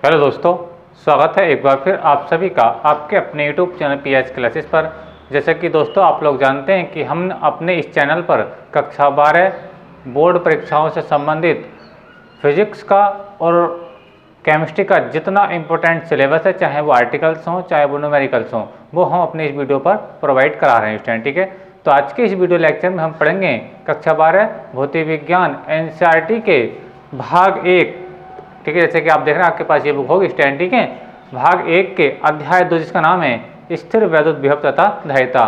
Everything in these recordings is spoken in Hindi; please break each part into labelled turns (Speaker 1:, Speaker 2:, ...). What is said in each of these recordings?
Speaker 1: हेलो दोस्तों, स्वागत है एक बार फिर आप सभी का आपके अपने YouTube चैनल पीएच क्लासेस पर। जैसे कि दोस्तों आप लोग जानते हैं कि हम अपने इस चैनल पर कक्षा 12 बोर्ड परीक्षाओं से संबंधित फिजिक्स का और केमिस्ट्री का जितना इम्पोर्टेंट सिलेबस है, चाहे वो आर्टिकल्स हों चाहे वो न्यूमेरिकल्स हों, वो हम अपने इस वीडियो पर प्रोवाइड करा रहे हैं स्टूडेंट। ठीक है, तो आज के इस वीडियो लेक्चर में हम पढ़ेंगे कक्षा 12 भौतिक विज्ञान एनसीईआरटी के भाग 1। ठीक है, जैसे कि आप देख रहे हैं आपके पास ये बुक होगी स्टैंड। ठीक है, भाग 1 के अध्याय 2 जिसका नाम है स्थिर वैद्युत विभव तथा धारिता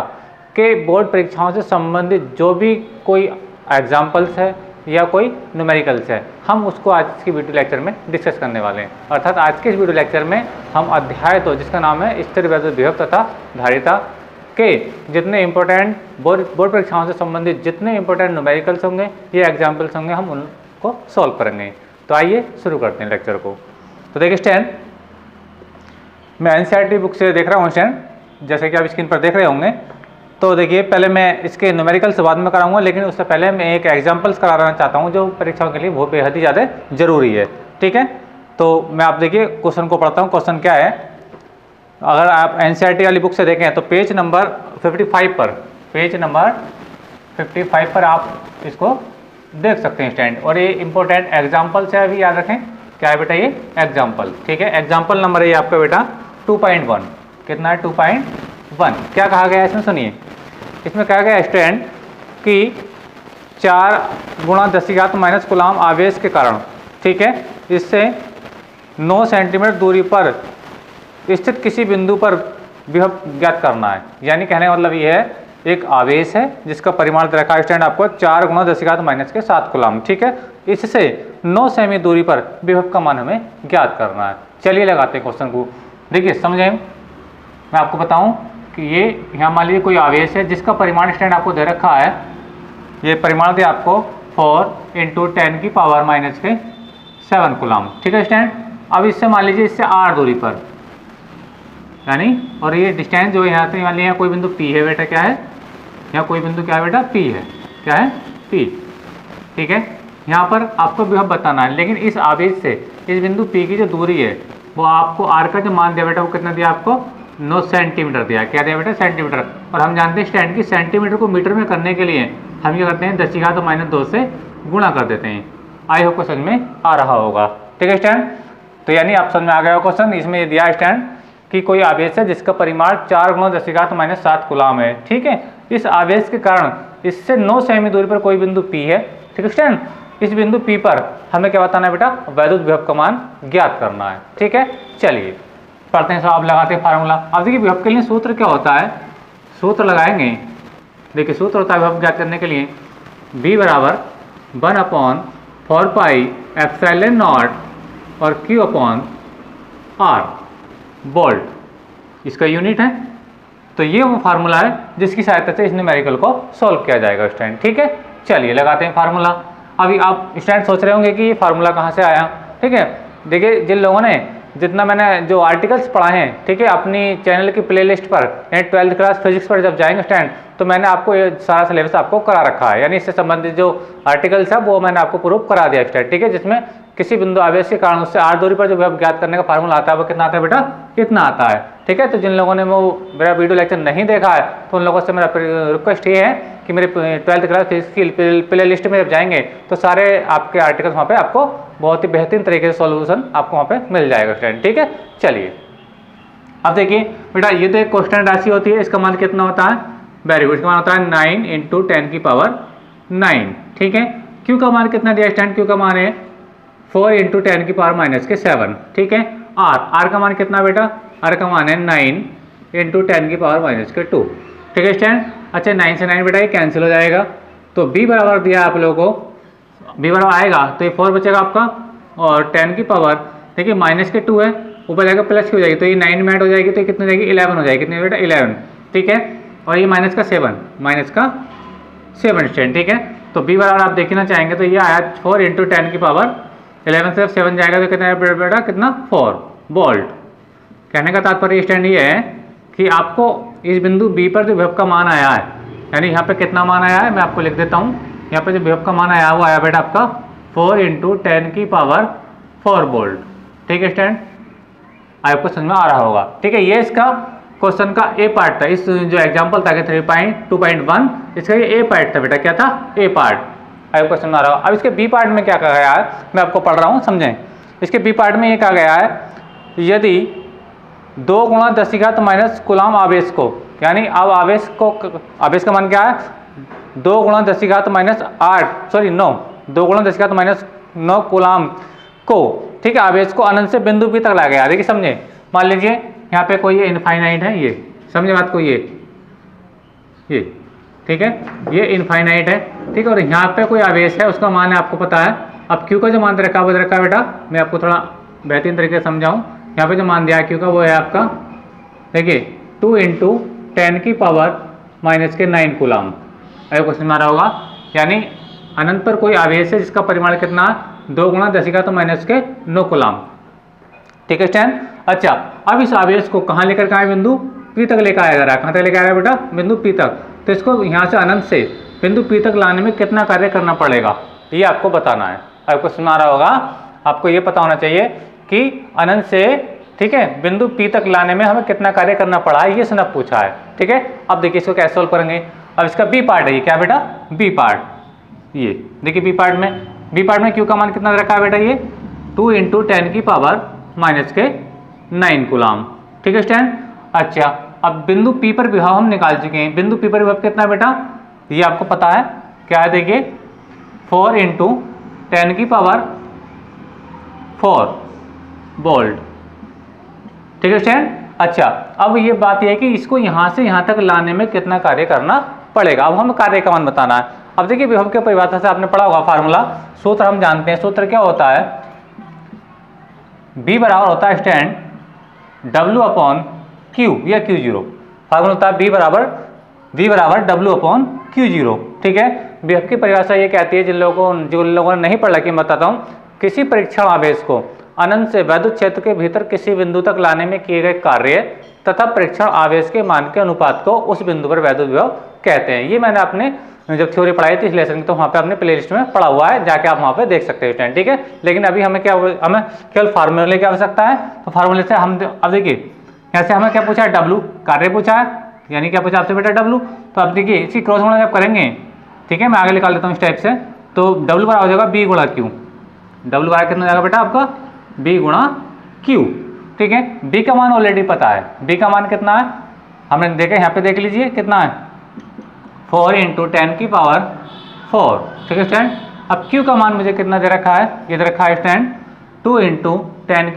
Speaker 1: के बोर्ड परीक्षाओं से संबंधित जो भी कोई एग्जाम्पल्स है या कोई न्यूमेरिकल्स है, हम उसको आज की वीडियो लेक्चर में डिस्कस करने वाले हैं। अर्थात आज के इस वीडियो लेक्चर में हम अध्याय 2 जिसका नाम है स्थिर वैद्युत विभव तथा धारिता के जितने इंपॉर्टेंट बोर्ड परीक्षाओं से संबंधित जितने इंपॉर्टेंट न्यूमेरिकल्स होंगे या एग्जाम्पल्स होंगे, हम उनको सॉल्व करेंगे। तो आइए शुरू करते हैं लेक्चर को। तो देखिए स्टैंड, मैं एनसीईआरटी बुक से देख रहा हूँ स्टैंड, जैसे कि आप स्क्रीन पर देख रहे होंगे। तो देखिए, पहले मैं इसके न्यूमेरिकल्स बाद में कराऊंगा, लेकिन उससे पहले मैं एक एग्जांपल्स कराना चाहता हूँ जो परीक्षाओं के लिए बहुत बेहद ही ज़्यादा जरूरी है। ठीक है, तो मैं आप देखिए क्वेश्चन को पढ़ता हूँ। क्वेश्चन क्या है, अगर आप एनसीईआरटी वाली बुक से देखें तो पेज नंबर 55 पर आप इसको देख सकते हैं स्टैंड। और ये इंपॉर्टेंट एग्जाम्पल से अभी याद रखें, क्या है बेटा ये एग्जाम्पल। ठीक है, एग्जाम्पल नंबर है आपका बेटा 2.1। कितना है 2.1। क्या कहा गया है इसमें, सुनिए। इसमें कहा गया स्टैंड कि 4 × 10⁻⁻ कूलाम आवेश के कारण, ठीक है, इससे 9 सेंटीमीटर दूरी पर स्थित किसी बिंदु पर विभव ज्ञात करना है। यानी कहने का मतलब ये है, एक आवेश है जिसका परिमाण दे रखा है स्टैंड आपको 4 × 10⁻⁷ कूलाम। ठीक है, इससे 9 सेमी दूरी पर विभव का मान हमें ज्ञात करना है। चलिए लगाते हैं क्वेश्चन को। देखिए समझें, मैं आपको बताऊं कि ये यहाँ मान लीजिए कोई आवेश है जिसका परिमाण स्टैंड आपको दे रखा है। ये परिमाण दे आपको 4 × 10⁻⁷ कूलाम। ठीक है स्टैंड, अब इससे मान लीजिए इससे r दूरी पर, यानी और ये डिस्टेंस जो यहाँ से मान लीजिए कोई बिंदु P है बेटा। क्या है यहाँ कोई बिंदु, क्या है बेटा P है। क्या है P। ठीक है, यहाँ पर आपको विभव बताना है, लेकिन इस आवेश से इस बिंदु P की जो दूरी है वो आपको r का जो मान दिया बेटा वो कितना दिया आपको 9 सेंटीमीटर दिया। क्या दिया बेटा सेंटीमीटर। और हम जानते हैं स्टैंड की सेंटीमीटर को मीटर में करने के लिए हम क्या करते हैं 10⁻² से गुणा कर देते हैं। आई होप को समझ में आ रहा होगा। ठीक है स्टैंड, तो यानी आप समझ में आ गया क्वेश्चन। इसमें दिया स्टैंड कि कोई आवेश है जिसका परिमाण 4 × 10⁻⁷ कूलाम है। ठीक है, इस आवेश के कारण इससे 9 सेमी दूरी पर कोई बिंदु P है। ठीक है स्टैंड, इस बिंदु P पर हमें क्या बताना है बेटा, वैद्युत विभव का मान ज्ञात करना है। ठीक है, चलिए पढ़ते हैं। अब लगाते हैं फार्मूला। अब देखिए विभव के लिए सूत्र क्या होता है, सूत्र लगाएंगे। देखिए सूत्र होता है विभव ज्ञात करने के लिए V = 1/4πε0 और Q/r वोल्ट इसका यूनिट है। तो ये वो फार्मूला है जिसकी सहायता से इस न्यूमेरिकल को सॉल्व किया जाएगा स्टूडेंट। ठीक है, चलिए लगाते हैं फार्मूला। अभी आप स्टूडेंट सोच रहे होंगे कि ये फार्मूला कहाँ से आया। ठीक है, देखिए जिन लोगों ने जितना मैंने जो आर्टिकल्स पढ़ाए हैं, ठीक है, अपनी चैनल की प्लेलिस्ट पर यानी 12th क्लास फिजिक्स पर जब जाएंगे स्टूडेंट, तो मैंने आपको ये सारा सिलेबस आपको करा रखा है। यानी इससे संबंधित जो आर्टिकल्स है वो मैंने आपको प्रूफ करा दिया स्टूडेंट। ठीक है, जिसमें किसी बिंदु आवेश के कारण उससे r दूरी पर जो विभव ज्ञात करने का फार्मूला आता है वो कितना आता है बेटा, कितना आता है। ठीक है, तो जिन लोगों ने वो मेरा वीडियो लेक्चर नहीं देखा है तो उन लोगों से मेरा रिक्वेस्ट ये है कि मेरे 12th क्लास फिजिक्स की प्ले लिस्ट में जब जाएंगे तो सारे आपके आर्टिकल्स वहाँ पे आपको बहुत ही बेहतरीन तरीके से सॉल्यूशन आपको वहाँ पे मिल जाएगा स्टूडेंट। ठीक है, चलिए अब देखिए बेटा, ये तो एक कांस्टेंट राशि होती है, इसका मान कितना होता है, वेरी गुड, इसका मान होता है 9 × 10⁹ ठीक है। Q का मान कितना दिया स्टूडेंट, Q का मान है 4 × 10⁻⁷ ठीक है। R का मान कितना बेटा, R का मान है 9 × 10⁻⁻²। ठीक है स्टूडेंट, अच्छा 9 से 9 बेटा ये कैंसिल हो जाएगा। तो B बराबर दिया आप लोगों को, B बराबर आएगा तो ये 4 बचेगा आपका, और 10 की पावर देखिए -2 है, ऊपर जाएगा प्लस की हो जाएगी, तो ये 9 में ऐड हो जाएगी तो ये कितनी हो जाएगी 11 हो जाएगी। कितनी बेटा 11। ठीक है, और ये -7 स्टूडेंट। ठीक है, तो B बराबर आप देखना चाहेंगे तो ये आया 4 × 10⁻11 से 7 जाएगा तो कितना बेटा, कितना 4 वोल्ट। कहने का तात्पर्य स्टैंड ये है कि आपको इस बिंदु B पर जो विभव का मान आया है, यानी यहाँ पे कितना मान आया है मैं आपको लिख देता हूँ। यहाँ पे जो विभव का मान आया वो आया बेटा आपका 4 × 10⁴ वोल्ट। ठीक है स्टूडेंट, आपको समझ में आ रहा होगा। ठीक है, ये इसका क्वेश्चन का ए पार्ट था। इस जो एग्जांपल था 3.2.1 इसका ये ए पार्ट था बेटा। क्या था? ए पार्ट। आपको क्वेश्चन आ रहा होगा। अब इसके बी पार्ट में क्या कहा गया है, मैं आपको पढ़ रहा हूँ, समझें। इसके बी पार्ट में ये कहा गया है, यदि 2 × 10⁻⁻⁻ कूलाम आवेश को, यानी अब आवेश का मान क्या है, 2 × 10⁻⁸ सॉरी 9 2 × 10⁻⁹ कूलाम को, ठीक है, आवेश को अनंत से बिंदु P तक लाया गया। देखिए समझे, मान लीजिए यहाँ पे कोई ये इनफाइनाइट है, ये समझे बात को, ये ठीक है, ये इनफाइनाइट है, ठीक है, और यहाँ पे कोई आवेश है, उसका मान है आपको पता है। अब Q का जो मान रखा है बेटा, मैं आपको थोड़ा बेहतरीन तरीके से समझाऊँ। यहाँ पे जो मान दिया है Q का, वो है आपका, देखिए 2 × 10⁻⁹ कूलाम। अगर क्वेश्चन में आ रहा होगा, यानी अनंत पर कोई आवेश है जिसका परिमाण कितना है, 2 × 10⁻⁹ कूलाम। ठीक है स्टैंड। अच्छा, अब इस आवेश को कहाँ लेकर के आए, बिंदु P तक लेकर आया जा रहा है। कहाँ तक लेकर आया बेटा, बिंदु P तक। तो इसको यहाँ से अनंत से बिंदु P तक लाने में कितना कार्य करना पड़ेगा, ये आपको बताना है। आपको सुना रहा होगा, आपको ये पता होना चाहिए कि अनंत से, ठीक है, बिंदु P तक लाने में हमें कितना कार्य करना पड़ा है, ये सुना पूछा है। ठीक है, अब देखिए इसको कैसे सोल्व करेंगे। अब इसका बी पार्ट है, ये क्या बेटा, बी पार्ट। ये देखिए बी पार्ट में Q का मान कितना रखा है बेटा, ये 2 × 10⁻⁹ कूलाम। ठीक है स्टैंड। अच्छा, अब बिंदु P पर विभव हम निकाल चुके हैं। बिंदु P पर विभव कितना बेटा, ये आपको पता है, क्या है, देखिए 4 × 10⁴ वोल्ट। ठीक है स्टैंड। अच्छा, अब ये बात यह है कि इसको यहाँ से यहाँ तक लाने में कितना कार्य करना पड़ेगा। अब हमें कार्य का मान बताना है। अब देखिए विभव के परिभाषा से आपने पढ़ा होगा फार्मूला, सूत्र हम जानते हैं। सूत्र क्या होता है, B बराबर होता है स्टैंड W/Q या Q0। फार्मूला होता है V बराबर W/Q0। ठीक है, विभव की परिभाषा ये कहती है, जिन लोगों ने नहीं पढ़ा कि मैं बताता हूँ, किसी परीक्षण आवेश को अनंत से वैद्युत क्षेत्र के भीतर किसी बिंदु तक लाने में किए गए कार्य तथा परीक्षण आवेश के मान के अनुपात को उस बिंदु पर वैद्युत विभव कहते हैं। ये मैंने अपने जब थ्योरी पढ़ाई थी इस लेसन की, तो वहाँ पे अपने प्लेलिस्ट में पढ़ा हुआ है, जाके आप वहाँ पे देख सकते हैं स्टैंड। ठीक है, लेकिन अभी हमें केवल फार्मूले की आवश्यकता है। तो फार्मूले से हम अब देखिए, यहाँ से हमें क्या पूछा है, W कार्य पूछा है, यानी क्या पूछा आपसे बेटा, W। तो अब देखिए इसी क्रॉस गुणा जब करेंगे, ठीक है, मैं आगे निकाल देता हूँ इस टाइप से, तो W बराबर हो जाएगा B × Q। W बराबर कितना जाएगा बेटा आपका, B × Q। ठीक है, B का मान ऑलरेडी पता है। B का मान कितना है, हमने देखा, यहाँ पे देख लीजिए कितना है, 4 × 10⁴। ठीक है स्टैंड। अब Q का मान मुझे कितना दे रखा है, ये दे रखा है स्टैंड 2 × 10⁻⁹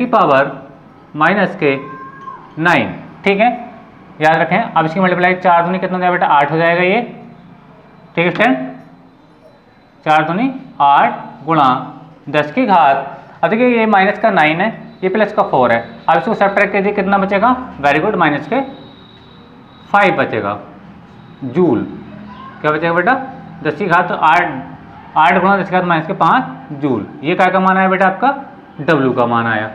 Speaker 1: ठीक है, याद रखें। अब इसकी मल्टीप्लाई 4 दूनी कितना हो जाएगा बेटा, 8 हो जाएगा ये। ठीक है स्टैंड, 4 दूनी 8 × 10 की घात। अब देखिए ये माइनस का 9 है, ये प्लस का 4 है। अब इसको सब्ट्रैक्ट कीजिए, कितना बचेगा, वेरी गुड, -5 बचेगा जूल। क्या बचेगा बेटा, 10 की घात 8 × 10 की घात -5 जूल। ये क्या का मान आया बेटा, आपका W का मान आया।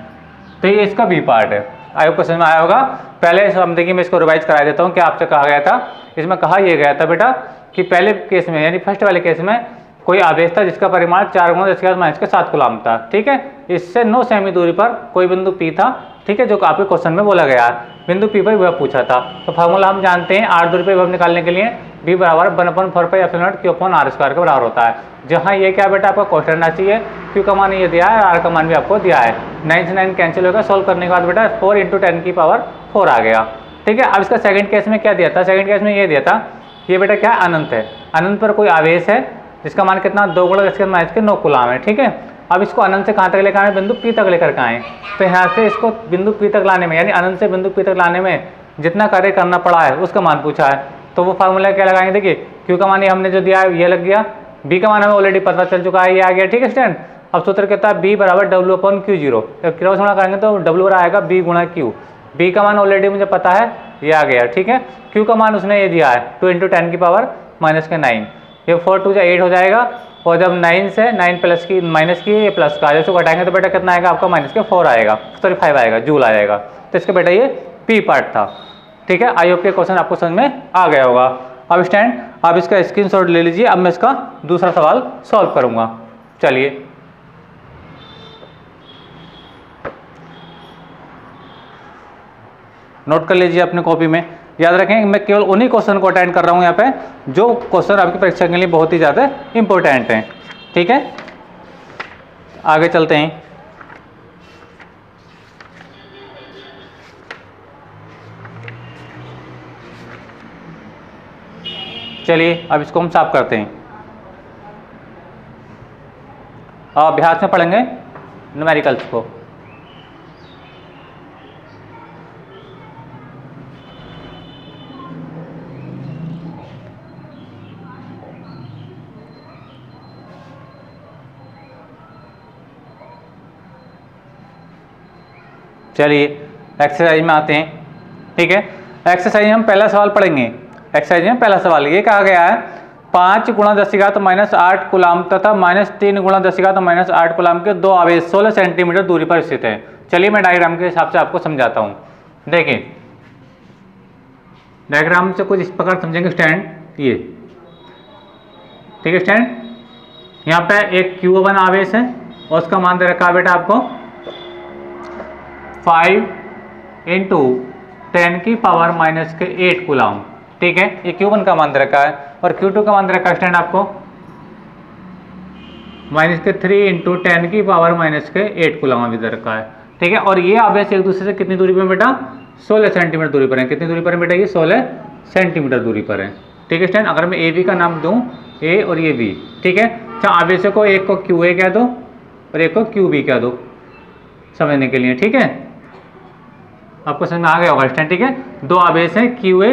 Speaker 1: तो ये इसका बी पार्ट है। आई होप को समझ में आया होगा। पहले हम देखिए, मैं इसको रिवाइज करा देता हूँ कि आपसे कहा गया था। इसमें कहा यह गया था बेटा कि पहले केस में, यानी फर्स्ट वाले केस में, कोई आवेश था जिसका परिमाण 4 × 10 की घात -7 कूलाम था। ठीक है, इससे 9 सेमी दूरी पर कोई बिंदु P था। ठीक है, जो आपके क्वेश्चन में बोला गया है, बिंदु P पर विभव पूछा था। तो फार्मूला हम जानते हैं, 8 दूरी पर विभव निकालने के लिए B बराबर 1/4πε0 Q/r² के बराबर होता है। जहाँ ये क्या बेटा आपका क्वेश्चन राशि है, Q का मान ये दिया है, R का मान भी आपको दिया है। 9 से 9 कैंसिल होगा, सोल्व करने के बाद बेटा 4 × 10⁴ आ गया। ठीक है, अब इसका सेकंड केस में क्या दिया था, सेकंड केस में ये दिया था, ये बेटा क्या है, अनंत है। अनंत पर कोई आवेश है जिसका मान कितना, 2 × 10 की 9 कूलाम है। ठीक है, अब इसको अनंत से कहाँ तक लेकर आए, बिंदु P तक लेकर के आए। तो यहाँ से इसको बिंदु P तक लाने में, यानी अनंत से बिंदु P तक लाने में जितना कार्य करना पड़ा है उसका मान पूछा है। तो वो फार्मूला क्या लगाएंगे, देखिए Q का मान ये हमने जो दिया है ये लग गया, B का मान हमें ऑलरेडी पता चल चुका है, ये आ गया। ठीक है स्टैंड। अब सूत्र कहता है B बराबर W/Q0। जब क्रॉस गुणा करेंगे तो W बराबर आएगा B × Q। B का मान ऑलरेडी मुझे पता है, ये आ गया। ठीक है, Q का मान उसने ये दिया है 2 × 10⁻⁻⁹ ये 4 × 2 = 8 हो जाएगा। और जब 9 से 9 प्लस की माइनस की ये प्लस का, जैसे घटाएंगे तो बेटा कितना आएगा आपका, -4 आएगा, सॉरी 5 आएगा, जूल आएगा। तो इसका बेटा ये P पार्ट था। ठीक है, आई होप के क्वेश्चन आपको समझ में आ गया होगा। अब स्टैंड, आप इसका स्क्रीनशॉट ले लीजिए। अब मैं इसका दूसरा सवाल सॉल्व करूंगा। चलिए, नोट कर लीजिए अपने कॉपी में। याद रखें मैं केवल उन्हीं क्वेश्चन को अटेंड कर रहा हूँ यहाँ पे जो क्वेश्चन आपकी परीक्षा के लिए बहुत ही ज़्यादा इंपॉर्टेंट हैं। ठीक है, आगे चलते हैं। चलिए अब इसको हम साफ करते हैं। अभ्यास में पढ़ेंगे न्यूमेरिकल्स को। चलिए एक्सरसाइज में आते हैं। ठीक है, एक्सरसाइज में हम पहला सवाल पढ़ेंगे। एक्सरसाइज में पहला सवाल ये कहा गया है 5 × 10⁻⁸ कूलाम तथा -3 × 10⁻⁸ कूलाम के दो आवेश 16 सेंटीमीटर दूरी पर स्थित है। चलिए मैं डायग्राम के हिसाब से आपको समझाता हूँ। देखिए डायग्राम से कुछ इस प्रकार समझेंगे। स्टैंड ये, ठीक है, स्टैंड यहाँ पे एक Q1 आवेश है और उसका मान दे रखा है बेटा आपको 5 × 10⁻⁸ कूलाम। ठीक है, ये Q1 का मान दे रखा है और Q2 का मान दे रखा है स्टैंड आपको -3 × 10⁻⁸ कूलाम अभी दे रखा है। ठीक है, और ये आवेश एक दूसरे से कितनी दूरी पर बेटा 16 सेंटीमीटर दूरी पर है। कितनी दूरी पर है बेटा ये 16 सेंटीमीटर दूरी पर है। ठीक है स्टैंड, अगर मैं ए बी का नाम दूं ए और ये बी, ठीक है, अच्छा आवेशों को एक को QA कह दो और एक को QB कह दो समझने के लिए। ठीक है, आपको समझ में आ गया होगा स्टैंड। ठीक है, दो आवेश हैं QA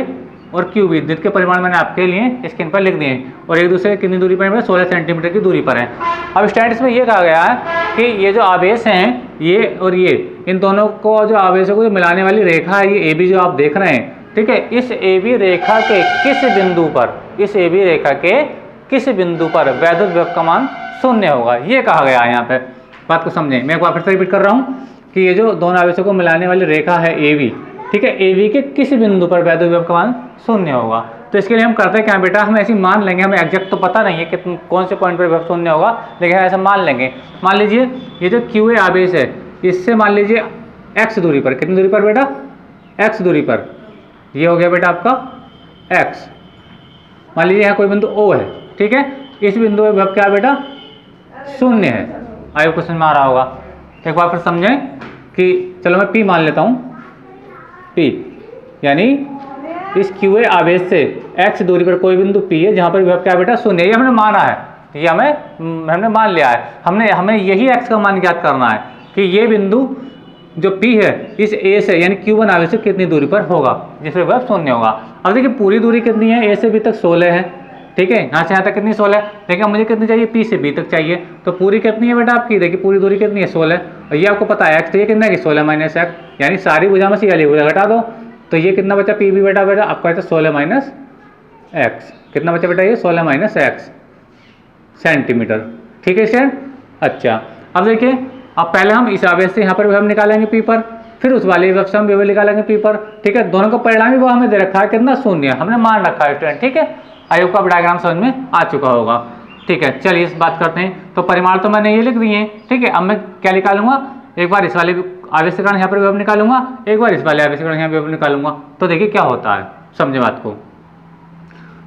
Speaker 1: और QB जिनके परिमाण मैंने आपके लिए स्क्रीन पर लिख दिए और एक दूसरे कितनी दूरी पर है 16 सेंटीमीटर की दूरी पर है। अब स्टैंड इसमें ये कहा गया है कि ये जो आवेश हैं ये और ये, इन दोनों को जो आवेशों को जो मिलाने वाली रेखा है ये AB जो आप देख रहे हैं, ठीक है, इस AB रेखा के किस बिंदु पर, इस AB रेखा के किस बिंदु पर वैद्युत विभव का मान 0 होगा, ये कहा गया है। यहाँ पे बात को समझें, मैं एक बार फिर से रिपीट कर रहा हूँ कि ये जो दोनों आवेशों को मिलाने वाली रेखा है AB, ठीक है, AB के किस बिंदु पर वैद्युत विभव का मान 0 होगा। तो इसके लिए हम करते हैं क्या बेटा, हम ऐसे मान लेंगे, हमें एग्जैक्ट तो पता नहीं है कि कौन से पॉइंट पर विभव 0 होगा, लेकिन ऐसा मान लेंगे। मान लीजिए ये जो QA आवेश है इससे मान लीजिए x दूरी पर, कितनी दूरी पर बेटा x दूरी पर, ये हो गया बेटा आपका x। मान लीजिए यहाँ कोई बिंदु O है, ठीक है, इस बिंदु पर विभव क्या बेटा 0 है। आगे क्वेश्चन में आ रहा होगा, एक बार फिर समझें कि चलो मैं P मान लेता हूँ, P यानी इस QA आवेश से x दूरी पर कोई बिंदु P है जहाँ पर विभव क्या बेटा 0 है। ये हमने माना है, ये हमने मान लिया है। हमें यही x का मान ज्ञात करना है कि ये बिंदु जो P है इस A से यानी Q1 आवेश से कितनी दूरी पर होगा जिस पर विभव 0 होगा। अब देखिए पूरी दूरी कितनी है, A से B तक 16 है, ठीक है, यहाँ से यहाँ तक कितनी 16 है, लेकिन मुझे कितनी चाहिए P से B तक चाहिए, तो पूरी कितनी है बेटा आपकी, देखिए पूरी दूरी कितनी है 16 और ये आपको पता है x, तो ये कितना है 16 - x, यानी सारी भुजा में से वाली भुजा घटा दो तो ये कितना बचा PB बेटा आपका 16 - x, कितना बचा बेटा ये 16 - x सेंटीमीटर। ठीक है स्टूडेंट, अच्छा अब देखिए, अब पहले हम इस आवेश से यहाँ पर विभव निकालेंगे P पर, फिर उस वाले विभव से हम विभव निकालेंगे P पर। ठीक है, दोनों का परिणामी वो हमें दे रखा है कितना 0, हमने मान रखा है स्टूडेंट। ठीक है, आयोग का डायग्राम समझ में आ चुका होगा। ठीक है, चलिए इस बात करते हैं। तो परिमाण तो मैंने ये लिख दिए हैं, ठीक है, अब मैं क्या निकालूंगा, एक बार इस वाले आवेश के कारण यहाँ पर विभव निकालूंगा, एक बार इस वाले आवेश के कारण यहाँ विभव निकालूंगा, तो देखिए क्या होता है, समझे बात को।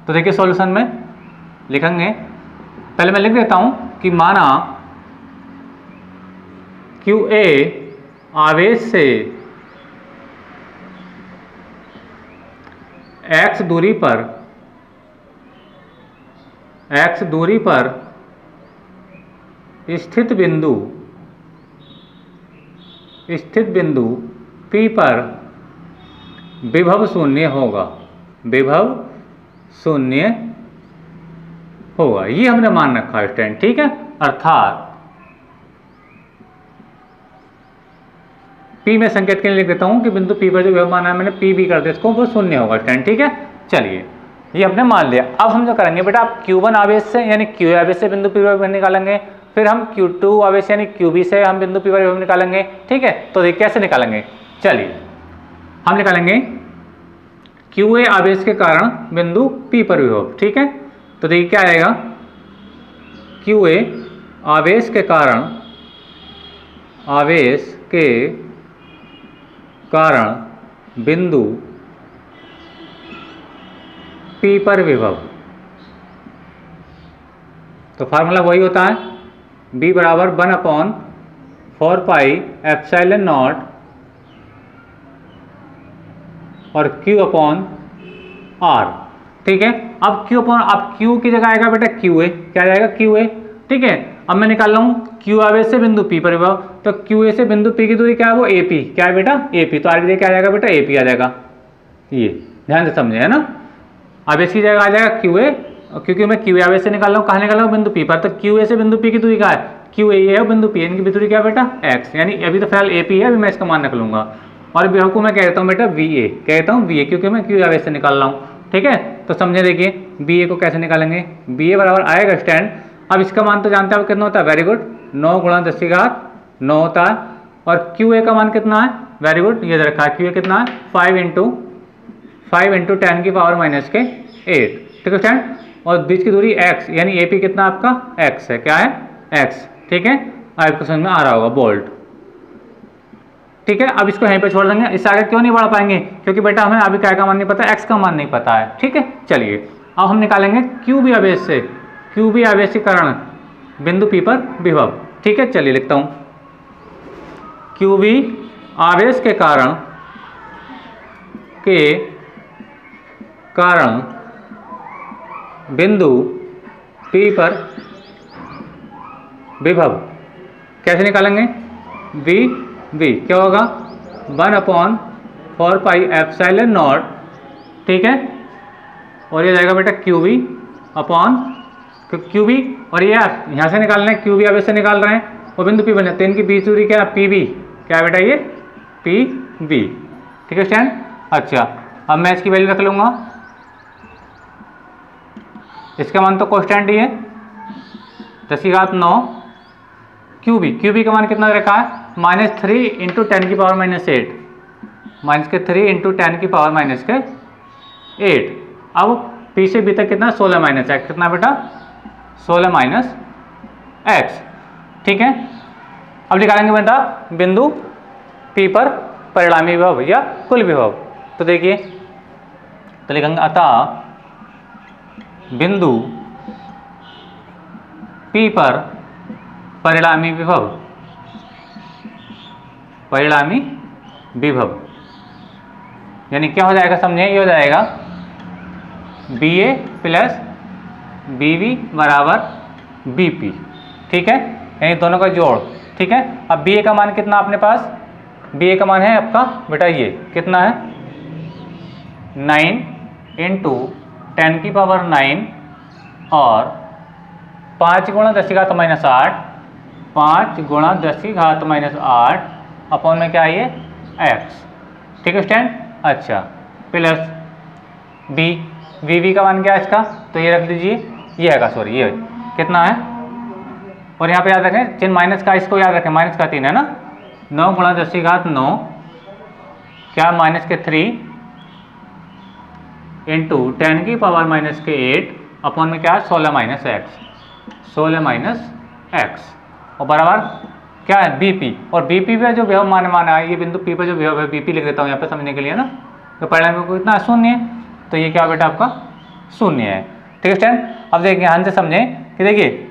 Speaker 1: तो देखिए सॉल्यूशन में लिखेंगे, पहले मैं लिख देता हूँ कि माना QA आवेश से x दूरी पर स्थित बिंदु P पर विभव 0 होगा, विभव 0 होगा, ये हमने मान रखा है स्टैंड। ठीक है, अर्थात P में संकेत के लिए लिख देता हूं कि बिंदु P पर जो विभव माना है मैंने PB कर दिया इसको, वो 0 होगा स्टैंड। ठीक है, चलिए ये हमने मान लिया। अब हम जो करेंगे बेटा, आप Q1 आवेश से यानी QA आवेश से बिंदु P पर विभव निकालेंगे, फिर हम Q2 आवेश यानी QB से हम बिंदु P पर विभव निकालेंगे। ठीक है, तो देखिए कैसे निकालेंगे, चलिए हम निकालेंगे QA आवेश के कारण बिंदु P पर विभव। ठीक है, तो देखिए क्या आएगा, QA आवेश के कारण बिंदु P पर विभव। तो फार्मूला वही होता है B बराबर 1/4 पाई एप्सिलॉन नॉट और Q अपॉन R। ठीक है, अब Q की जगह आएगा बेटा QA। क्या जाएगा QA। ठीक है, अब मैं निकाल रहा हूँ Q आवेश से बिंदु P पर विभव। तो QA से बिंदु P की दूरी क्या है, वो AP। क्या है बेटा AP। तो आगे क्या आ जाएगा बेटा AP आ जाएगा। ये ध्यान से समझे है ना। आवेश की जगह आ जाएगा QA, क्योंकि मैं QA आवेश से निकाल रहा हूँ, कहाँ निकाल रहा हूँ, बिंदु P पर। तो QA से बिंदु P की दूरी क्या है, QA ये है बिंदु P, इनकी दूरी क्या है बेटा x। यानी अभी तो फिलहाल AP है, अभी मैं इसका मान निकलूंगा और विभव को मैं कह देता हूँ बेटा VA। कहता हूँ VA क्योंकि मैं QA आवेश से निकाल रहा हूँ। ठीक है, तो समझे देखिए BA को कैसे निकालेंगे। BA बराबर आएगा स्टैंड। अब इसका मान तो जानते हैं कितना होता है, वेरी गुड, 9 × 10⁻9 होता है। और QA का मान कितना है, वेरी गुड, ये रखा है QA कितना है 5 × 10⁻⁸ ठीक है स्टैंड। और बीच की दूरी x, यानी AP कितना आपका x है। क्या है x। ठीक है, आपको समझ में आ रहा होगा, बोल्ट। ठीक है, अब इसको यहीं पे छोड़ देंगे, इससे आगे क्यों नहीं बढ़ पाएंगे, क्योंकि बेटा हमें अभी क्या का मान नहीं पता, x का मान नहीं पता है। ठीक है, चलिए अब हम निकालेंगे QB आवेश से, QB आवेश के कारण बिंदु P पर विभव। ठीक है, चलिए लिखता हूँ QB आवेश के कारण बिंदु P पर विभव। कैसे निकालेंगे, V क्या होगा 1/4 पाई एप्सिलॉन नॉट। ठीक है, और ये जाएगा बेटा QB अपॉन QB, और ये यहाँ से निकालना है, QB आवेश से निकाल रहे हैं और बिंदु P बने, तो इनकी बीच दूरी क्या है PB। क्या है बेटा ये PB। ठीक है स्टैंड। अच्छा, अब मैं इसकी वैल्यू रख लूँगा, इसका मान तो कांस्टेंट ही है 10⁹9। QB का मान कितना रखा है, -3 × 10⁻⁸ -10⁻⁸। अब P से B तक कितना 16 - x, कितना बेटा 16 - x। ठीक है, अब निकालेंगे बेटा बिंदु P पर परिणामी विभव या कुल विभव। तो देखिए, तो लिखेंगे अतः बिंदु P पर परिणामी विभव, यानी क्या हो जाएगा समझे, ये हो जाएगा BA + BB बराबर BP। ठीक है, यानी दोनों का जोड़। ठीक है, अब BA का मान कितना अपने पास, BA का मान है आपका बेटा ये कितना है 9 × 10⁻⁹ और 5 × 10⁻⁸, 5 × 10⁻⁸ अपॉन में क्या है ये x। ठीक है स्टैंड। अच्छा, प्लस VB का मान क्या है इसका, तो ये रख दीजिए, ये है सॉरी, ये कितना है, और यहाँ पे याद रखें चिन्ह माइनस का, इसको याद रखें, माइनस का 3 है ना। 9 × 10⁻9 क्या -3 × 10⁻⁸ अपॉन में क्या है 16 - x और बराबर क्या है BP। और BP पे जो विभव माना है, ये बिंदु P पर जो विभव है BP लिख देता हूँ यहाँ पे समझने के लिए ना। तो परिणाम को कितना 0 है, तो ये क्या बेटा आपका 0 है। ठीक है स्टैंड। अब देखिए ध्यान से समझें कि देखिए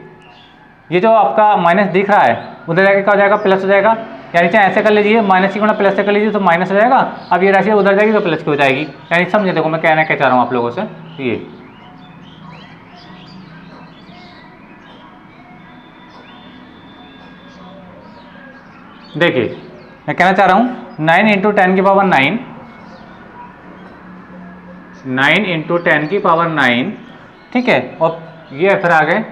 Speaker 1: ये जो आपका माइनस दिख रहा है उधर जाके क्या हो जाएगा, प्लस हो जाएगा। यानी चाहे ऐसे कर लीजिए, माइनस की गुणा प्लस से कर लीजिए तो माइनस हो जाएगा। अब ये राशि उधर जाएगी तो प्लस की हो जाएगी। यानी समझे, देखो मैं कहना क्या चाह रहा हूँ आप लोगों से, ये देखिए मैं कहना चाह रहा हूँ 9 × 10⁻⁹, 9 × 10⁻⁹, ठीक है, और ये फिर आ गए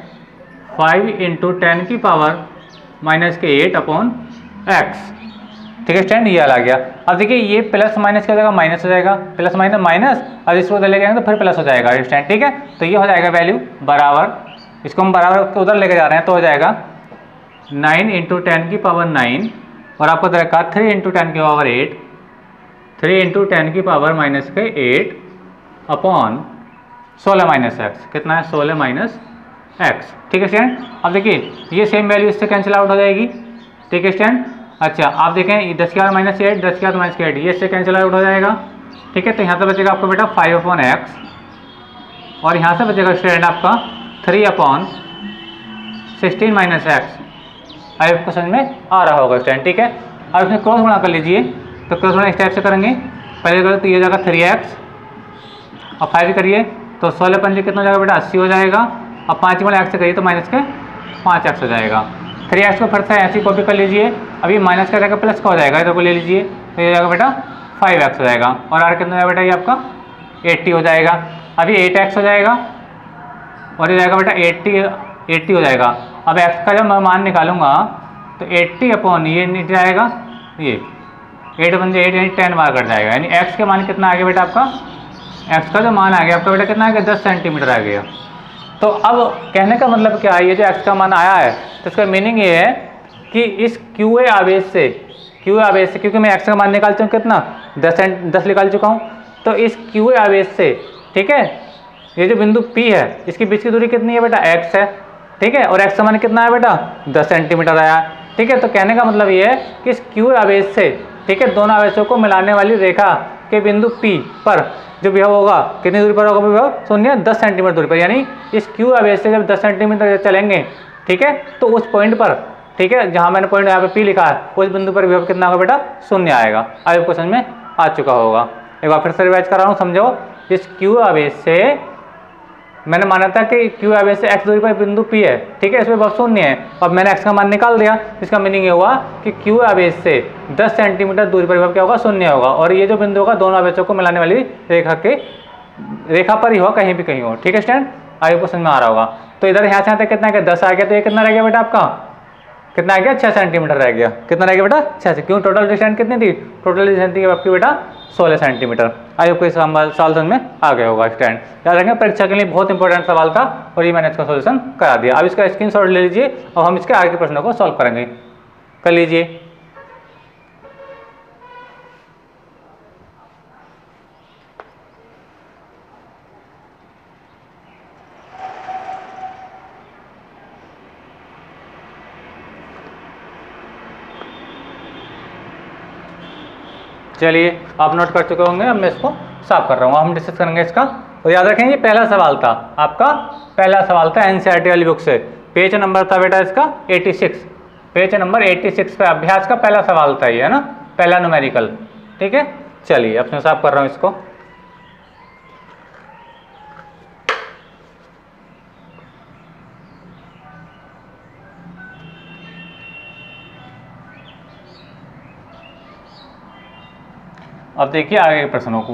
Speaker 1: 5 × 10⁻⁸ अपॉन x। ठीक है स्टैंड, ये आ गया। अब देखिए ये प्लस माइनस क्या हो जाएगा, माइनस हो जाएगा, प्लस माइनस माइनस, अब इसको उधर ले जाएंगे तो फिर प्लस हो जाएगा स्टैंड। ठीक है, तो ये हो जाएगा वैल्यू बराबर, इसको हम बराबर उधर लेके जा रहे हैं तो हो जाएगा 9 × 10⁻⁹ और आपको रखा 3 × 10⁸, 3 × 10⁻⁸ अपॉन 16 - x। कितना है 16 - x। ठीक है स्टैंड। अब देखिए ये सेम वैल्यू इससे कैंसिल आउट हो जाएगी। ठीक है स्टैंड। अच्छा आप देखें 10⁻⁻8 10⁻⁻8 ये इससे कैंसिल आउट हो जाएगा, ठीक है। तो यहाँ से बचेगा आपका बेटा 5/x और यहाँ से बचेगा स्टूडेंट आपका 3/16 - x। अब आपको समझ में आ रहा होगा स्टूडेंट, ठीक है। अब इसमें क्रॉस गुणा कर लीजिए, तो क्रॉस गुणा इस टाइप से करेंगे, पहले करें तो ये जाएगा 3x और 5 करिए तो 16 पंजे कितना हो जाएगा बेटा 80 हो जाएगा। अब 5 × x से करिए तो माइनस के 5x हो जाएगा। 3x को फिर से ऐसी कॉपी कर लीजिए, अभी माइनस का जाएगा प्लस का हो जाएगा, इधर को ले लीजिए तो ये जाएगा बेटा 5x हो जाएगा और r कितना जाएगा बेटा ये आपका 80 हो जाएगा। अभी 8x हो जाएगा और ये जाएगा बेटा 80 हो जाएगा। अब x का जब मैं मान निकालूंगा तो 80 ये नीचे आएगा, ये 8 बन जाए 8 यानी 10 बार कट जाएगा, यानी x के मान कितना आ गया बेटा आपका, x का जो मान आ गया आपका बेटा कितना आ गया 10 सेंटीमीटर आ गया। तो अब कहने का मतलब क्या है, ये जो x का मान आया है तो इसका मीनिंग ये है कि इस QA आवेश से क्योंकि मैं x का मान निकाल चुका हूँ कितना 10 निकाल चुका हूँ, तो इस QA आवेश से, ठीक है, ये जो बिंदु P है इसकी बीच की दूरी कितनी है बेटा x है, ठीक है, और x का मान कितना है बेटा 10 सेंटीमीटर आया, ठीक है। तो कहने का मतलब ये है कि इस QA आवेश से, ठीक है, दोनों आवेशों को मिलाने वाली रेखा के बिंदु P पर जो विभव होगा कितनी दूरी पर होगा विभव 10 सेंटीमीटर दूरी पर, यानी इस Q आवेश से जब 10 सेंटीमीटर चलेंगे, ठीक है, तो उस पॉइंट पर, ठीक है, जहाँ मैंने पॉइंट यहाँ पे P लिखा है उस बिंदु पर विभव कितना होगा बेटा 0 आएगा। अब आपको समझ में आ चुका होगा। एक बार फिर से रिवाइज कर रहा हूँ, समझो। इस Q आवेश से मैंने माना था कि Q आवेश से x दूरी पर बिंदु P है, ठीक है, इसमें विभव 0 है, अब मैंने x का मान निकाल दिया, इसका मीनिंग ये हुआ कि Q आवेश से 10 सेंटीमीटर दूरी पर विभव क्या होगा 0 होगा, और ये जो बिंदु होगा दोनों आवेशों को मिलाने वाली रेखा पर ही होगा, कहीं भी कहीं हो, ठीक है स्टूडेंट। आगे क्वेश्चन में आ रहा होगा। तो इधर यहाँ से यहाँ तक कितना गया 10 आ गया, तो ये कितना रह गया बेटा आपका, कितना आ गया 6 सेंटीमीटर रह गया, कितना रह गया बेटा 6 से, क्यों टोटल डिस्टेंस कितनी थी, टोटल डिस्टेंस थी आपकी बेटा 16 सेंटीमीटर। आई होप सवाल समझ में आ गया होगा स्टूडेंट। याद रखेंगे परीक्षा के लिए बहुत इंपॉर्टेंट सवाल था और ये मैंने इसका सोल्यूशन करा दिया। अब इसका स्क्रीनशॉट ले लीजिए और हम इसके आगे के प्रश्नों को सॉल्व करेंगे, कर लीजिए। चलिए आप नोट कर चुके होंगे, अब मैं इसको साफ कर रहा हूँ, हम डिस्कस करेंगे इसका। और याद रखें ये पहला सवाल था आपका, पहला सवाल था एनसीईआरटी वाली बुक से, पेज नंबर था बेटा इसका 86, पेज नंबर 86 पे अभ्यास का पहला सवाल था ये, है ना, पहला न्यूमेरिकल, ठीक है। चलिए अब मैं साफ कर रहा हूँ इसको। अब देखिए आगे के प्रश्नों को,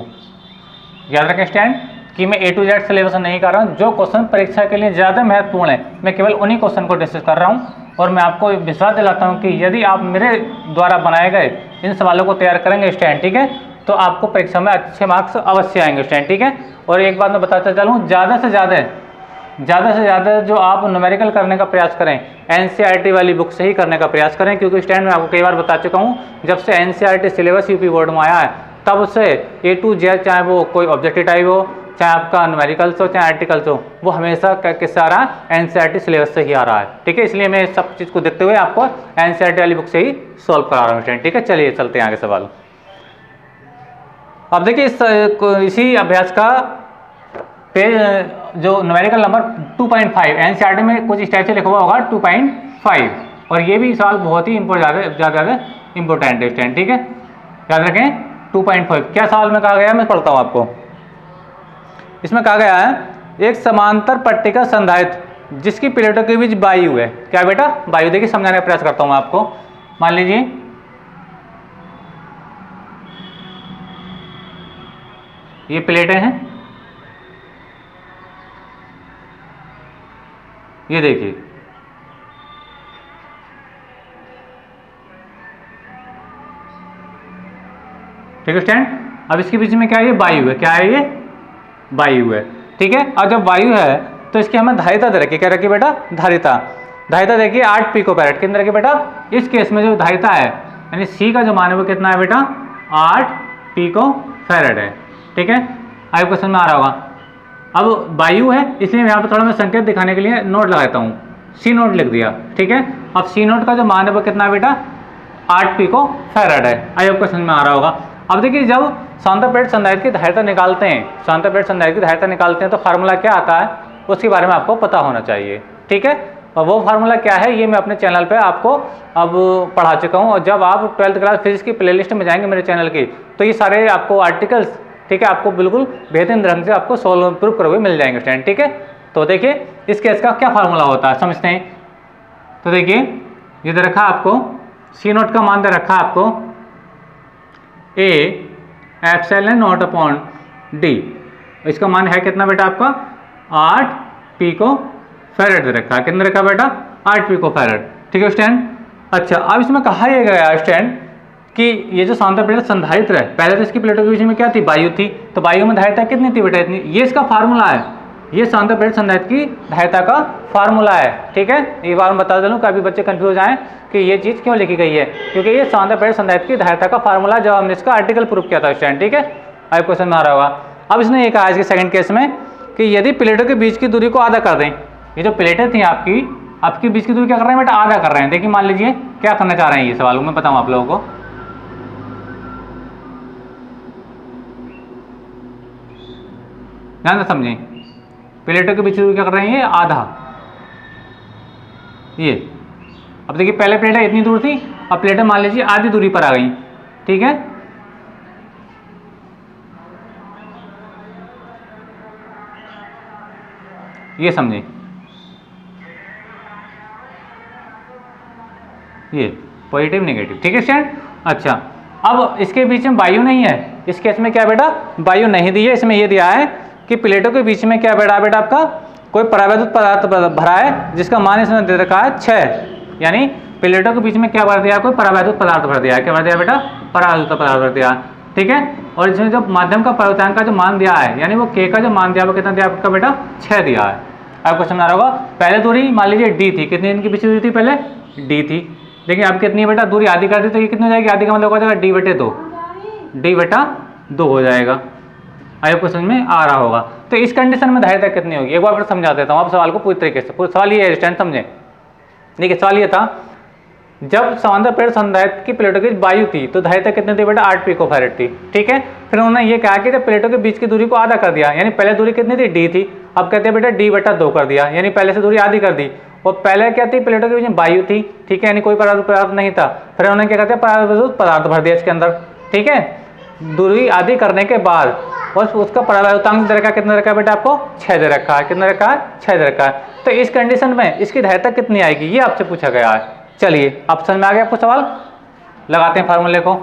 Speaker 1: याद रखें स्टूडेंट कि मैं A to Z सिलेबस नहीं कर रहा हूँ, जो क्वेश्चन परीक्षा के लिए ज़्यादा महत्वपूर्ण है मैं केवल उन्हीं क्वेश्चन को डिस्कस कर रहा हूँ। और मैं आपको विश्वास दिलाता हूँ कि यदि आप मेरे द्वारा बनाए गए इन सवालों को तैयार करेंगे स्टूडेंट, ठीक है, तो आपको परीक्षा में अच्छे मार्क्स अवश्य आएंगे स्टूडेंट, ठीक है। और एक बात मैं बताता चलूँ, ज़्यादा से ज़्यादा जो आप न्यूमेरिकल करने का प्रयास करें एनसीईआरटी वाली बुक से ही करने का प्रयास करें, क्योंकि स्टूडेंट मैं आपको कई बार बता चुका हूँ, जब से एनसीईआरटी सिलेबस यूपी बोर्ड में आया है तब से A to Z, चाहे वो कोई ऑब्जेक्टिव टाइप हो, चाहे आपका न्यूमेरिकल्स हो, चाहे आर्टिकल्स हो, वो हमेशा किससे आ रहा है एनसीईआरटी सिलेबस से ही आ रहा है, ठीक है। इसलिए मैं सब चीज़ को देखते हुए आपको एनसीईआरटी वाली बुक से ही सॉल्व करा रहा हूँ स्टूडेंट, ठीक है। चलिए चलते हैं आगे सवाल। अब देखिए इसी अभ्यास का पेज जो न्यूमेरिकल नंबर 2.5 एनसीईआरटी में कुछ इस टाइप से लिखा हुआ होगा 2.5, और ये भी सवाल बहुत ही ज़्यादा इंपॉर्टेंट है स्टूडेंट, ठीक है। याद रखें 2.5 क्या सवाल में कहा गया है, मैं पढ़ता हूँ आपको। इसमें कहा गया है एक समांतर पट्टिका संधारित्र जिसकी प्लेटों के बीच वायु है, क्या बेटा वायु, देखिए समझाने का प्रयास करता हूँ मैं आपको। मान लीजिए ये प्लेटें हैं, ये देखिए, ठीक है स्टूडेंट। अब इसके बीच में क्या है, ये वायु है, क्या है ये वायु है, ठीक है। और जब वायु है तो इसकी हमें धारिता दे रखी, क्या रखी बेटा धारिता देखिए 8 पिकोफैरेड कितने रखी बेटा। इस केस में जो धारिता है यानी C का जो मान है वो कितना है बेटा 8 पिकोफैरेड है, ठीक है। आपको क्वेश्चन में आ रहा होगा। अब वायु है इसलिए यहाँ पर थोड़ा मैं संकेत दिखाने के लिए नोट लगाता हूँ, C नोट लिख दिया, ठीक है। अब C नोट का जो मान है वो कितना है बेटा 8 पिको फैराड है। आई होप क्वेश्चन में आ रहा होगा। अब देखिए जब समांतर प्लेट संधारित्र की धारिता निकालते हैं, समांतर प्लेट संधारित्र की धारिता निकालते हैं तो फार्मूला क्या आता है उसके बारे में आपको पता होना चाहिए, ठीक है। और वो फार्मूला क्या है ये मैं अपने चैनल पे आपको अब पढ़ा चुका हूँ। और जब आप 12th क्लास फिजिक्स की प्लेलिस्ट में जाएंगे मेरे चैनल की तो ये सारे आपको आर्टिकल्स, ठीक है, आपको बिल्कुल बेहतरीन ढंग से आपको सोल्व प्रूव करे हुए मिल जाएंगे स्टूडेंट, ठीक है। तो देखिए इस केस का क्या फार्मूला होता है समझते हैं। तो देखिए ये दे रखा आपको सी नॉट का मान दे रखा आपको ए एप्सिलॉन नॉट अपॉन डी। इसका मान है कितना बेटा आपका 8 पिको फैराड दे रखा है। कितना रखा बेटा 8 पिको फैराड, ठीक है स्टूडेंट। अच्छा अब इसमें कहा यह गया स्टूडेंट कि ये जो समांतर प्लेट संधारित्र है, पहले तो इसकी प्लेटों के बीच में क्या थी वायु थी, तो वायु में धारिता कितनी थी बेटा इतनी। ये इसका फार्मूला है, ये समांतर प्लेट संधारित्र की धारिता का फार्मूला है, ठीक है। ये बार बता दूं कभी बच्चे कंफ्यूज आए कि ये चीज़ क्यों लिखी गई है, क्योंकि ये समांतर प्लेट संधारित्र की धारिता का फार्मूला जब हमने इसका आर्टिकल प्रूव किया था स्टूडेंट, ठीक है। अब क्वेश्चन में आ रहा होगा। अब इसने ये कहा इसके सेकंड केस में कि यदि प्लेटों के बीच की दूरी को आधा कर दें, ये जो प्लेटें थी आपकी बीच की दूरी क्या कर रहे हैं बेटा आधा कर रहे हैं। देखिए मान लीजिए क्या करना चाह रहे हैं, ये सवाल मैं बताऊँ आप लोगों को। ध्यान से समझें, प्लेटों के बीच दूरी क्या कर रहे हैं ये आधा। ये अब देखिए पहले प्लेटें इतनी दूर थी, अब प्लेटें मान लीजिए आधी दूरी पर आ गई, ठीक है। ये समझें, ये पॉजिटिव नेगेटिव, ठीक है स्टूडेंट। अच्छा अब इसके बीच में वायु नहीं है, इस केस में क्या बेटा वायु नहीं दी है। इसमें ये दिया है कि प्लेटों के बीच में क्या बेटा आपका कोई परावैद्युत पदार्थ भरा है जिसका मान इसमें दे रखा है 6, यानी प्लेटों के बीच में क्या भर दिया कोई परावैद्युत पदार्थ भर दिया है। क्या भर दिया बेटा परावैद्युत पदार्थ भर दिया, ठीक है। और इसमें जो माध्यम का परावर्तनांक का जो मान दिया है, यानी वो के का जो मान दिया वो कितना दिया आपका बेटा 6 दिया है। अब क्वेश्चन आ रहा होगा पहले दूरी मान लीजिए डी थी, कितनी इनकी बीच दूरी थी पहले डी थी, लेकिन अब कितनी बेटा दूरी आधी कर दी तो ये कितनी हो जाएगी आधी का मतलब हो जाएगा डी बटे 2, डी बटा 2 हो जाएगा। आई क्वेश्चन में आ रहा होगा। तो इस कंडीशन में धारिता कितनी होगी एक बार फिर समझा देता हूँ आप सवाल को पूरी तरीके से। पूरा सवाल ये है स्टूडेंट समझे। देखिए सवाल ये था जब समांतर प्लेट संधारित्र की प्लेटों की वायु थी तो धारिता कितनी थी बेटा 8 पिको फैराड थी, ठीक है। फिर उन्होंने ये कहा कि जब प्लेटों के बीच की दूरी को आधा कर दिया, यानी पहले दूरी कितनी थी डी थी, अब कहते हैं बेटा डी बटा 2 कर दिया, यानी पहले से दूरी आधी कर दी। और पहले क्या थी प्लेटों के बीच में वायु थी, ठीक है, यानी कोई परावैद्युत पदार्थ नहीं था। फिर उन्होंने क्या कहते हैं परावैद्युत पदार्थ भर दिया इसके अंदर, ठीक है। दूरी आधी करने के बाद और उसका परावैद्युतांक दे रखा है कितना रखा है बेटा आपको 6 दे रखा है, कितना रखा है 6 दे रखा है। तो इस कंडीशन में इसकी धारिता कितनी आएगी ये आपसे पूछा गया है। चलिए अब समझ में आ गया आपको सवाल, लगाते हैं फार्मूले को।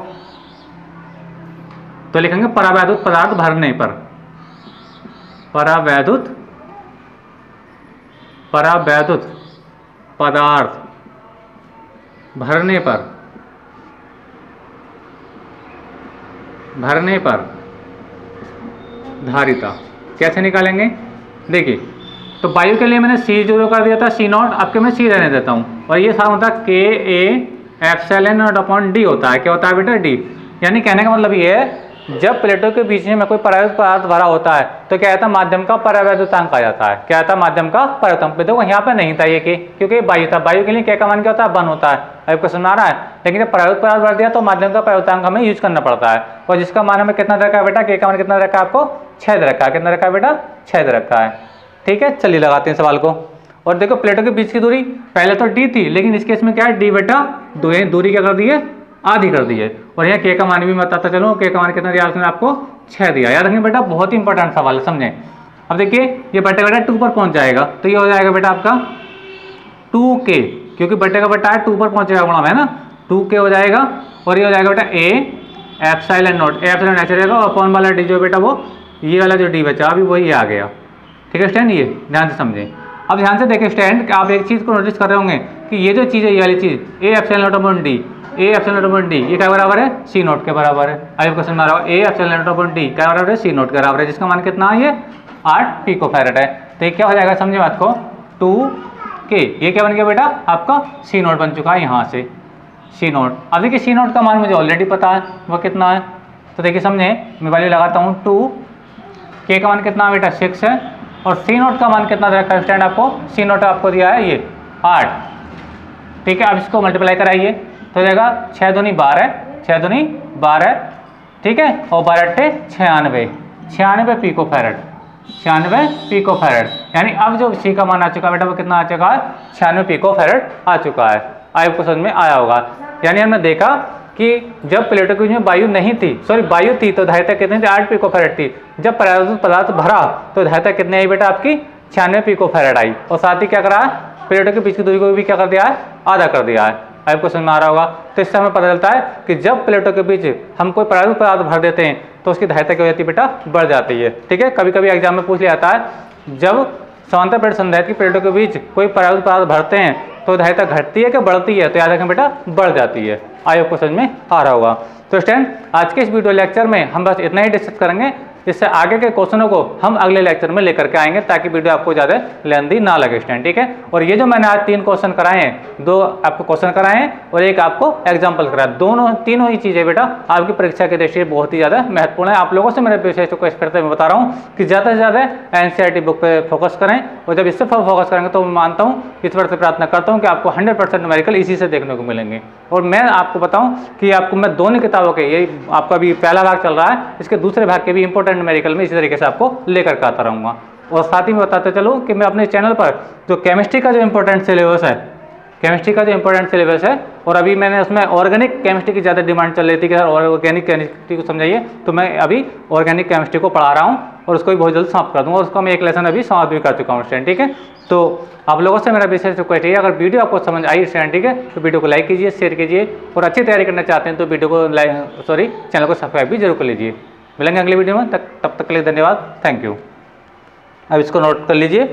Speaker 1: तो लिखेंगे परावैद्युत पदार्थ भरने पर, परावैद्युत पदार्थ भरने पर धारिता कैसे निकालेंगे। देखिए तो वायु के लिए मैंने सी 0 कर दिया था, सी नॉट, आपके मैं सी रहने देता हूँ। और ये सारा होता है के ए एप्सिलॉन नॉट अपॉन डी होता है। क्या होता है बेटा डी, यानी कहने का मतलब ये है जब प्लेटों के बीच में कोई परावैद्युत पदार्थ भरा होता है तो क्या आता है माध्यम का परावैद्युतांक आ जाता है। क्या आता है माध्यम का परावैद्युतांक। देखो यहाँ पे नहीं था ये के, क्योंकि वायु था, वायु के लिए क्या का मान क्या होता है 1 होता है। अब क्वेश्चन आ रहा है, लेकिन जब परावैद्युत पदार्थ भर दिया तो माध्यम का परावैद्युतांक हमें यूज करना पड़ता है। और जिसका मान हमें कितना रखा है बेटा के का मान कितना रखा है आपको 6 रखा है, कितना रखा है बेटा 6 रखा है, ठीक है। चलिए लगाते हैं सवाल को। और देखो प्लेटों के बीच की दूरी पहले तो डी थी, लेकिन इस केस में क्या है डी बटा 2 दूरी क्या कर दी है आधी कर दी है। और यहाँ के का मान भी बताता चलो, के का मान कितना दिया उसने आपको 6 दिया। याद रखें बेटा बहुत ही इंपॉर्टेंट सवाल है, समझें। अब देखिए ये बटे बेटा 2 पर पहुंच जाएगा तो ये हो जाएगा बेटा आपका 2k, क्योंकि बटे का बटा है 2 पर पहुंचेगा गुणा में, है ना, 2k हो जाएगा। और ये हो जाएगा बेटा ए एप्सिलॉन नॉट, एप्सिलॉन ऐसे रहेगा और अपॉन वाला डी जो बेटा वो ये वाला जो डी बचा अभी वही आ गया, ठीक है स्टैंड। ये ध्यान से समझें। अब ध्यान से देखें स्टैंड, आप एक चीज़ को नोटिस कर रहे होंगे कि ये जो चीज़ है ये वाली चीज़ A epsilon naught upon D, A epsilon naught upon D ये क्या बराबर है सी नॉट के बराबर है। अब क्वेश्चन में आ रहा है ए एप्सिलॉन नॉट अपॉन डी क्या बराबर है सी नॉट के बराबर है, जिसका मान कितना है ये 8 पिको फैराड है। तो ये क्या हो जाएगा समझे बात को 2k, ये क्या बन गया बेटा आपका सी नॉट बन चुका है यहाँ से सी नॉट। अब देखिए सी नॉट का मान मुझे ऑलरेडी पता है वह कितना है, तो देखिए समझे मैं वैल्यू लगाता हूँ 2k का मान कितना है बेटा 6 है। और सी नॉट का मान कितना रखा है स्टैंड आपको, सी नॉट आपको दिया है ये 8, ठीक है। अब इसको मल्टीप्लाई कराइए, तो जाएगा 6 दूनी 12, 6 दूनी 12, ठीक है, और 12 अट्ठे 96, 96 पिको फैरड, 96 पिको फैरड। यानी अब जो सी का मान आ चुका है बेटा वो कितना आ चुका है, 96 पिको फैरड आ चुका है। आपको समझ में आया होगा। यानी हमने देखा कि जब प्लेटों के बीच में वायु नहीं थी, सॉरी वायु थी, तो धारिता कितनी थी, 8 पिको फैरड थी। जब प्रायोगिक पदार्थ भरा तो धारिता कितनी आई बेटा आपकी, 96 पिको फैरड आई। और साथ ही क्या करा है, प्लेटों के बीच की दूरी को भी क्या कर दिया है, आधा कर दिया है। आपको समझ में आ रहा होगा। तो इससे हमें पता चलता है कि जब प्लेटों के बीच हम कोई प्रायोगिक पदार्थ भर देते हैं तो उसकी धारिता क्या हो जाती है बेटा, बढ़ जाती है। ठीक है, कभी कभी एग्जाम में पूछ लिया जाता है, जब समांतर प्लेट संधारित्र की प्लेटों के बीच कोई प्रायोगिक पदार्थ भरते हैं तो धारिता घटती है कि बढ़ती है, तो याद रखें बेटा बढ़ जाती है। आपको समझ में आ रहा होगा। तो स्टूडेंट आज के इस वीडियो लेक्चर में हम बस इतना ही डिस्कस करेंगे। इससे आगे के क्वेश्चनों को हम अगले लेक्चर में लेकर के आएंगे ताकि वीडियो आपको ज़्यादा लेंथी ना लगे स्टूडेंट। ठीक है, और ये जो मैंने आज 3 क्वेश्चन कराए हैं, 2 आपको क्वेश्चन कराए हैं और एक आपको एग्जाम्पल कराया, तीनों ही चीज़ें बेटा आपकी परीक्षा की दृष्टि से बहुत ही ज़्यादा महत्वपूर्ण है। आप लोगों से मेरे विशेष रिक्वेस्ट करते हुए बता रहा हूँ कि ज़्यादा से ज़्यादा NCERT बुक पे फोकस करें, और जब इससे फोकस करेंगे तो मैं मानता हूँ, ईश्वर से प्रार्थना करता हूँ कि आपको 100% न्यूमेरिकल इसी से देखने को मिलेंगे। और मैं आपको बताऊँ कि आपको मैं दोनों किताबों के, ये आपका भी पहला भाग चल रहा है, इसके दूसरे भाग के भी इंपॉर्टेंट न्यूमेरिकल में इसी तरीके से आपको लेकर के आता रहूँगा। और साथ ही मैं बताते चलूँ कि मैं अपने चैनल पर जो केमिस्ट्री का जो इंपॉर्टेंट सिलेबस है, केमिस्ट्री का जो इंपॉर्टेंट सिलेबस है, और अभी मैंने उसमें ऑर्गेनिक केमिस्ट्री की ज़्यादा डिमांड चल रही थी कि सर ऑर्गेनिक केमिस्ट्री को समझाइए, तो मैं अभी ऑर्गेनिक केमिस्ट्री को पढ़ा रहा हूँ और उसको भी बहुत जल्द समाप्त कर दूँगा। और उसका मैं एक लेसन अभी समाप्त भी कर चुका हूँ स्टूडेंट। ठीक है, तो आप लोगों से मेरा विशेष रिक्वेस्ट है, अगर वीडियो आपको समझ आई स्टूडेंट, ठीक है, तो वीडियो को लाइक कीजिए, शेयर कीजिए, और अच्छी तैयारी करना चाहते हैं तो वीडियो को चैनल को सब्सक्राइब भी जरूर कर लीजिए। मिलेंगे अगले वीडियो में, तब तक के लिए धन्यवाद, थैंक यू। अब इसको नोट कर लीजिए।